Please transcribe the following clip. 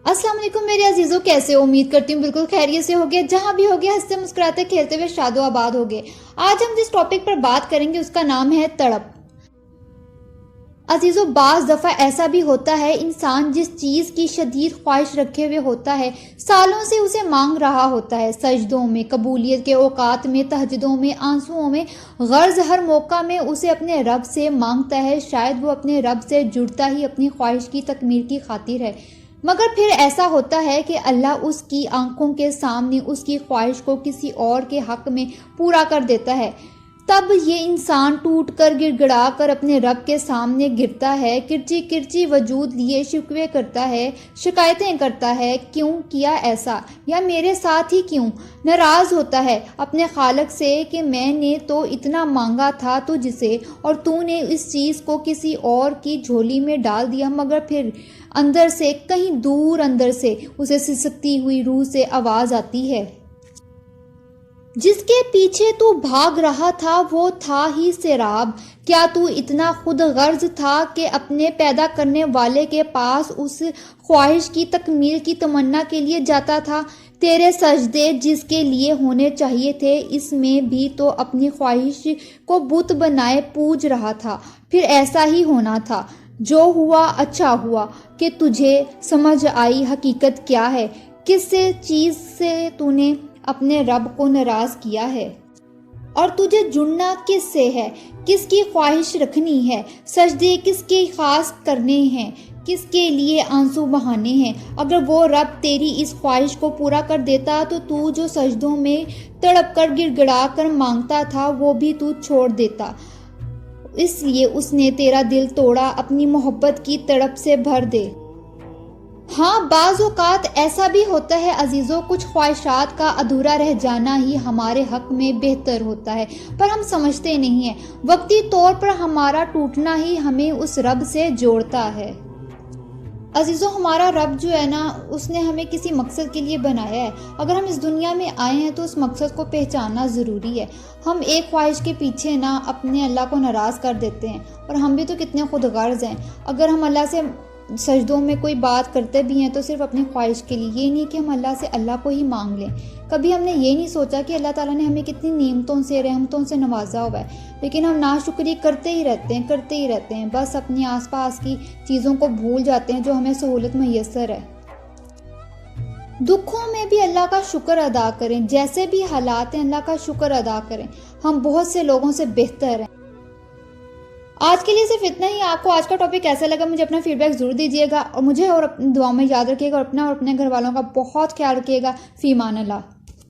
अस्सलाम वालेकुम मेरे अजीजों, कैसे हो? उम्मीद करती हूँ बिल्कुल खैरियत से होगे, जहाँ भी होगे हंसते मुस्कुराते खेलते हुए शादो आबाद होगे। आज हम जिस टॉपिक पर बात करेंगे उसका नाम है तड़प। अजीजों, बाज दफ़ा ऐसा भी होता है, इंसान जिस चीज़ की शदीद ख्वाहिश रखे हुए होता है, सालों से उसे मांग रहा होता है। सजदों में, कबूलियत के औकात में, तहज्जुदों में, आंसुओं में, गर्ज हर मौका में उसे अपने रब से मांगता है। शायद वो अपने रब से जुड़ता ही अपनी ख्वाहिश की तकमील की खातिर है, मगर फिर ऐसा होता है कि अल्लाह उसकी आंखों के सामने उसकी ख्वाहिश को किसी और के हक में पूरा कर देता है। तब ये इंसान टूट कर गिड़गिड़ा कर अपने रब के सामने गिरता है, किरची किरची वजूद लिए शिकवे करता है, शिकायतें करता है, क्यों किया ऐसा, या मेरे साथ ही क्यों। नाराज़ होता है अपने खालिक से कि मैंने तो इतना मांगा था तुझसे और तूने इस चीज़ को किसी और की झोली में डाल दिया। मगर फिर अंदर से, कहीं दूर अंदर से उसे सिसकती हुई रूह से आवाज़ आती है, जिसके पीछे तू भाग रहा था वो था ही सेराब। क्या तू इतना खुद गर्ज था कि अपने पैदा करने वाले के पास उस ख्वाहिश की तकमील की तमन्ना के लिए जाता था? तेरे सजदे जिसके लिए होने चाहिए थे, इसमें भी तो अपनी ख्वाहिश को बुत बनाए पूज रहा था। फिर ऐसा ही होना था। जो हुआ अच्छा हुआ कि तुझे समझ आई हकीकत क्या है, किस चीज़ से तूने अपने रब को नाराज किया है और तुझे जुड़ना किस से है, किसकी ख्वाहिश रखनी है, सजदे किसके खास करने हैं, किसके लिए आंसू बहाने हैं। अगर वो रब तेरी इस ख्वाहिश को पूरा कर देता तो तू जो सजदों में तड़प कर गिड़गिड़ा कर मांगता था वो भी तू छोड़ देता। इसलिए उसने तेरा दिल तोड़ा, अपनी मोहब्बत की तड़प से भर दे। हाँ, बाज़ औक़ात ऐसा भी होता है अजीज़ों, कुछ ख्वाहिशात का अधूरा रह जाना ही हमारे हक़ में बेहतर होता है, पर हम समझते नहीं हैं। वक्ती तौर पर हमारा टूटना ही हमें उस रब से जोड़ता है। अजीज़ों, हमारा रब जो है ना, उसने हमें किसी मकसद के लिए बनाया है। अगर हम इस दुनिया में आए हैं तो उस मकसद को पहचानना ज़रूरी है। हम एक ख्वाहिश के पीछे ना अपने अल्लाह को नाराज़ कर देते हैं, और हम भी तो कितने खुद गर्ज हैं। अगर हम अल्लाह से सजदों में कोई बात करते भी हैं तो सिर्फ अपनी ख्वाहिश के लिए, ये नहीं कि हम अल्लाह से अल्लाह को ही मांग लें। कभी हमने ये नहीं सोचा कि अल्लाह ताला ने हमें कितनी नेमतों से, रहमतों से नवाजा हुआ है, लेकिन हम नाशुक्री करते ही रहते हैं। बस अपने आसपास की चीज़ों को भूल जाते हैं जो हमें सहूलत मैसर है। दुखों में भी अल्लाह का शुक्र अदा करें, जैसे भी हालात हैं अल्लाह का शुक्र अदा करें। हम बहुत से लोगों से बेहतर हैं। आज के लिए सिर्फ इतना ही। आपको आज का टॉपिक कैसा लगा मुझे अपना फीडबैक जरूर दीजिएगा, और मुझे और अपनी दुआ में याद रखिएगा, और अपना और अपने घर वालों का बहुत ख्याल रखिएगा। फी मान अल्लाह।